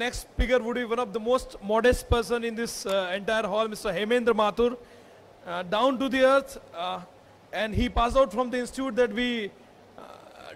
next speaker would be one of the most modest person in this entire hall, Mr. Hemendra Mathur, down to the earth, and he passed out from the institute that we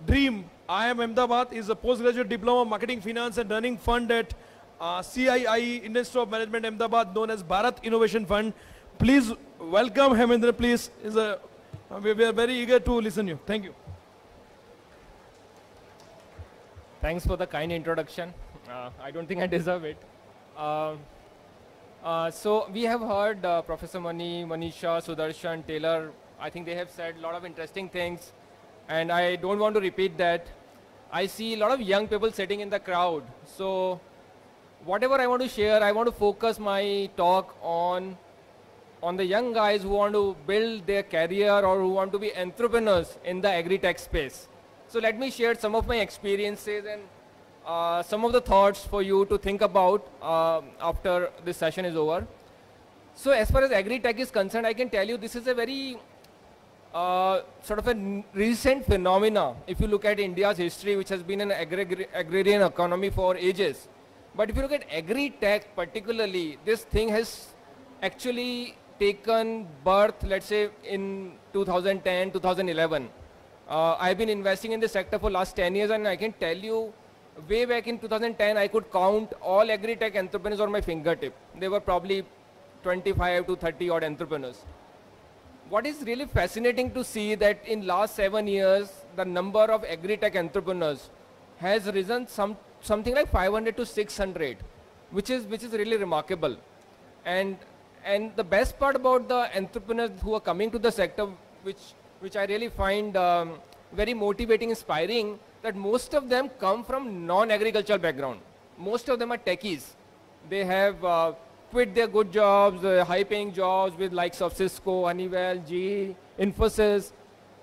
dream. IIM Ahmedabad is a postgraduate diploma of marketing, finance, and running fund at CII Institute of Management Ahmedabad, known as Bharat Innovation Fund. Please welcome Hemendra. Please, we are very eager to listen to you. Thank you. Thanks for the kind introduction. I don't think I deserve it. So we have heard Professor Mani, Manisha, Sudarshan, Taylor. I think they have said a lot of interesting things, and I don't want to repeat that. I see a lot of young people sitting in the crowd. So whatever I want to share, I want to focus my talk on the young guys who want to build their career or who want to be entrepreneurs in the agri-tech space. So let me share some of my experiences and some of the thoughts for you to think about after this session is over. So as far as agri-tech is concerned, I can tell you this is a very sort of a recent phenomena. If you look at India's history, which has been an agrarian economy for ages. But if you look at agri-tech particularly, this thing has actually taken birth, let's say, in 2010, 2011. I've been investing in this sector for last 10 years, and I can tell you, way back in 2010, I could count all agri-tech entrepreneurs on my fingertip. They were probably 25 to 30 odd entrepreneurs. What is really fascinating to see that in last 7 years, the number of agri-tech entrepreneurs has risen something like 500 to 600, which is really remarkable. And the best part about the entrepreneurs who are coming to the sector, which I really find very motivating, inspiring, that most of them come from non-agricultural background. Most of them are techies. They have quit their good jobs, high-paying jobs with likes of Cisco, Honeywell, GE, Infosys,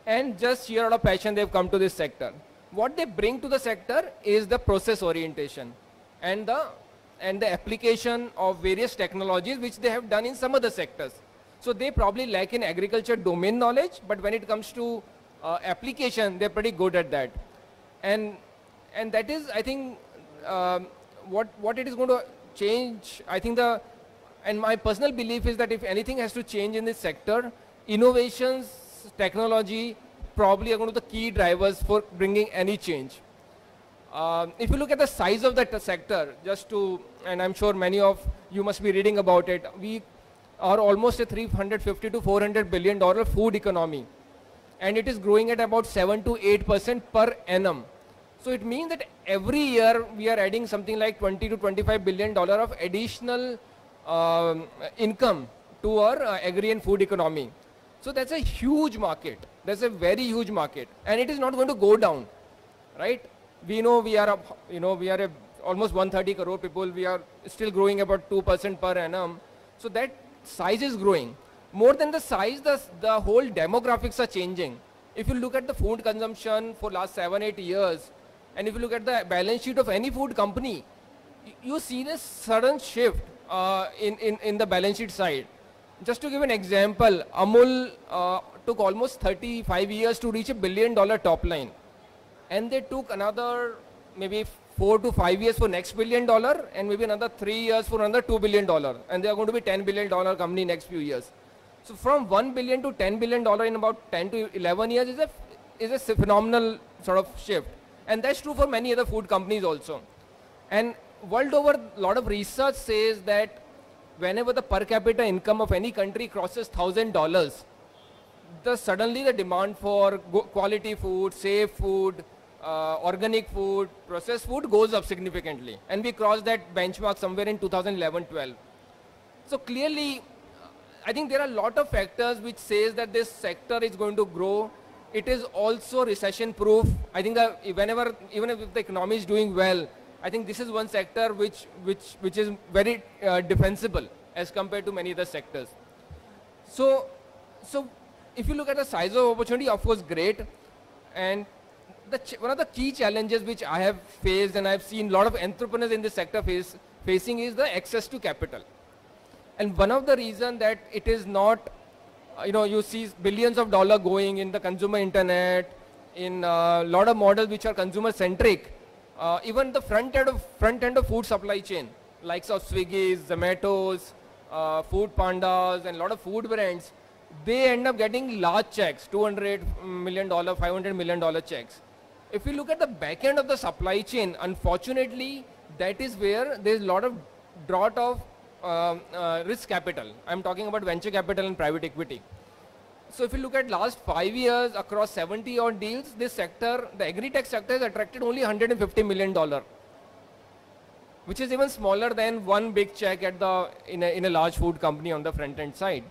and just sheer out of passion they've come to this sector. What they bring to the sector is the process orientation and the application of various technologies which they have done in some other sectors. So they probably lack in agriculture domain knowledge, but when it comes to application, they're pretty good at that. And that is, I think, what it is going to change. I think and my personal belief is that if anything has to change in this sector, innovations, technology probably are going to be the key drivers for bringing any change. If you look at the size of that sector, and I'm sure many of you must be reading about it, we are almost a $350 to $400 billion food economy. And it is growing at about 7 to 8% per annum. So it means that every year we are adding something like $20 to $25 billion of additional income to our agri and food economy. So that's a huge market. That's a very huge market. And it is not going to go down, right? We know we are almost 130 crore people. We are still growing about 2% per annum. So that size is growing. More than the size, the whole demographics are changing. If you look at the food consumption for last 7, 8 years, and if you look at the balance sheet of any food company, you see this sudden shift in the balance sheet side. Just to give an example, Amul took almost 35 years to reach $1 billion top line. And they took another maybe 4 to 5 years for next $1 billion and maybe another 3 years for another $2 billion. And they are going to be $10 billion company next few years. So from $1 billion to $10 billion in about 10 to 11 years is a phenomenal sort of shift. And that's true for many other food companies also. And world over, a lot of research says that whenever the per capita income of any country crosses $1,000, suddenly the demand for quality food, safe food, organic food, processed food goes up significantly. And we crossed that benchmark somewhere in 2011-12. So clearly, I think there are a lot of factors which says that this sector is going to grow. It is also recession proof. I think that even if the economy is doing well, I think this is one sector which is very defensible as compared to many other sectors. So if you look at the size of opportunity, of course, great. And one of the key challenges which I have faced, and I've seen a lot of entrepreneurs in this sector facing, is the access to capital. And one of the reasons that it is not, you see billions of dollars going in the consumer internet, in a lot of models which are consumer centric, even the front end of food supply chain, likes of Swiggy's, Zomato's, Food Pandas, and a lot of food brands, they end up getting large checks, $200 million, $500 million checks. If you look at the back end of the supply chain, unfortunately, that is where there's a lot of drought of risk capital. I'm talking about venture capital and private equity. So if you look at last 5 years across 70 odd deals, this sector, the AgriTech sector, has attracted only $150 million, which is even smaller than one big check at the in a large food company on the front end side.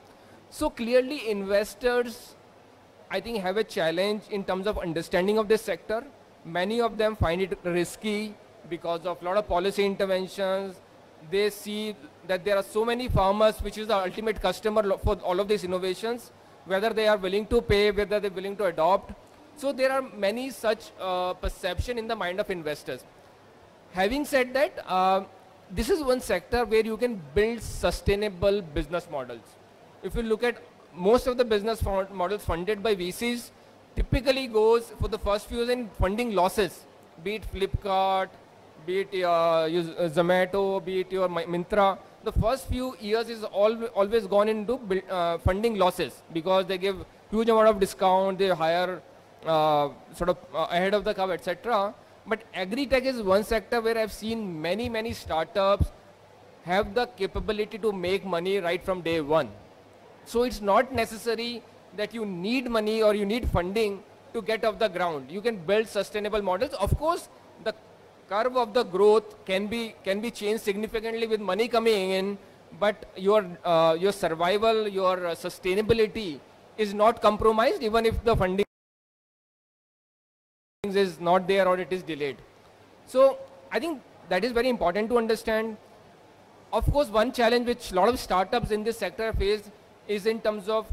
So clearly, investors, I think, have a challenge in terms of understanding of this sector. Many of them find it risky because of a lot of policy interventions. They see that there are so many farmers, which is the ultimate customer for all of these innovations, whether they are willing to pay, whether they're willing to adopt. So there are many such perception in the mind of investors. Having said that, this is one sector where you can build sustainable business models. If you look at most of the business models funded by VCs, typically goes for the first few years in funding losses, be it Flipkart, be it Zomato, be it your Myntra. The first few years is always gone into funding losses because they give huge amount of discount, they hire sort of ahead of the curve, etc. But AgriTech is one sector where I've seen many startups have the capability to make money right from day one. So it's not necessary that you need money or you need funding to get off the ground. You can build sustainable models. Of course, the curve of the growth can be changed significantly with money coming in, but your survival, your sustainability is not compromised even if the funding is not there or it is delayed. So I think that is very important to understand. Of course, one challenge which a lot of startups in this sector face is in terms of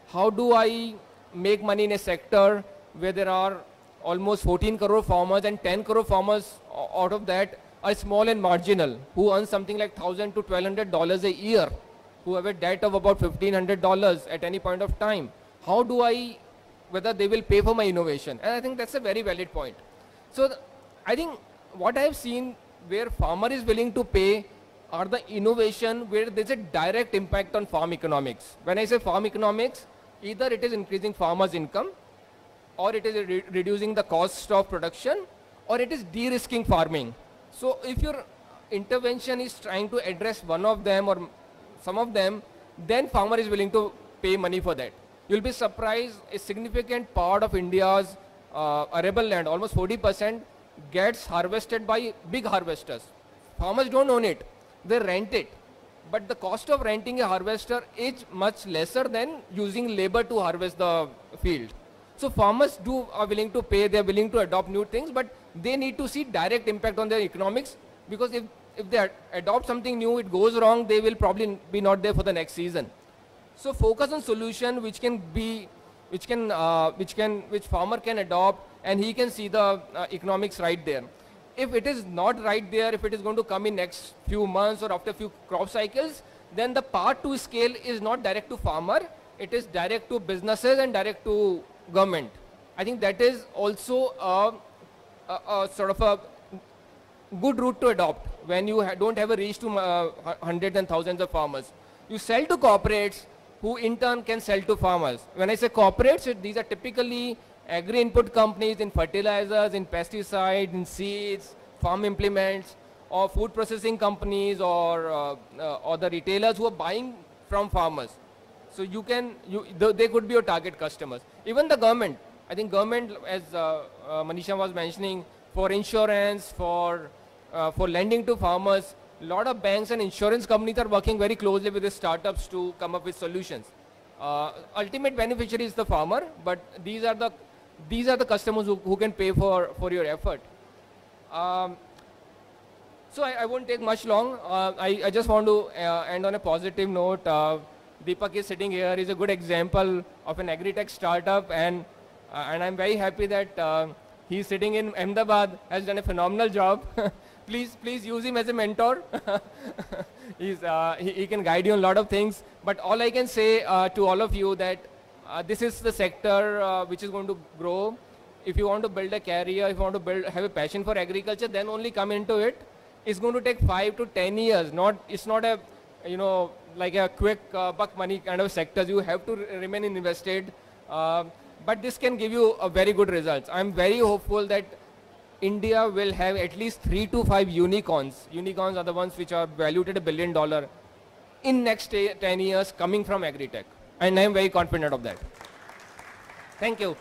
how do I make money in a sector where there are almost 14 crore farmers and 10 crore farmers out of that are small and marginal, who earn something like $1,000 to $1,200 a year, who have a debt of about $1,500 at any point of time. How do I, whether they will pay for my innovation? And I think that's a very valid point. So I think what I have seen where farmer is willing to pay are the innovation where there's a direct impact on farm economics. When I say farm economics, either it is increasing farmers' income, or it is reducing the cost of production, or it is de-risking farming. So if your intervention is trying to address one of them or some of them, then farmer is willing to pay money for that. You'll be surprised, a significant part of India's arable land, almost 40%, gets harvested by big harvesters. Farmers don't own it, they rent it. But the cost of renting a harvester is much lesser than using labor to harvest the field. So farmers are willing to pay, they're willing to adopt new things, but they need to see direct impact on their economics, because if they adopt something new, it goes wrong, they will probably be not there for the next season. So focus on solution which farmer can adopt, and he can see the economics right there. If it is not right there, if it is going to come in next few months or after few crop cycles, then the path to scale is not direct to farmer, it is direct to businesses and direct to government. I think that is also a sort of a good route to adopt when you don't have a reach to hundreds and thousands of farmers. You sell to corporates who in turn can sell to farmers. When I say corporates, these are typically agri-input companies in fertilizers, in pesticides, in seeds, farm implements, or food processing companies, or the retailers who are buying from farmers. So they could be your target customers. Even the government, I think government, as Manisha was mentioning, for insurance, for lending to farmers, a lot of banks and insurance companies are working very closely with the startups to come up with solutions. Ultimate beneficiary is the farmer, but these are the customers who can pay for your effort. So I won't take much long. I just want to end on a positive note. Deepak is sitting here. He's a good example of an AgriTech startup, and I'm very happy that he's sitting in Ahmedabad, has done a phenomenal job. Please use him as a mentor. He can guide you on a lot of things. But all I can say to all of you that this is the sector which is going to grow. if you want to build a career, if you want to have a passion for agriculture, then only come into it. It's going to take 5 to 10 years. It's not a, like a quick buck money kind of sectors. You have to remain invested. But this can give you a very good results. I'm very hopeful that India will have at least 3 to 5 unicorns. Unicorns are the ones which are valued at $1 billion in next 10 years coming from AgriTech. And I'm very confident of that. Thank you.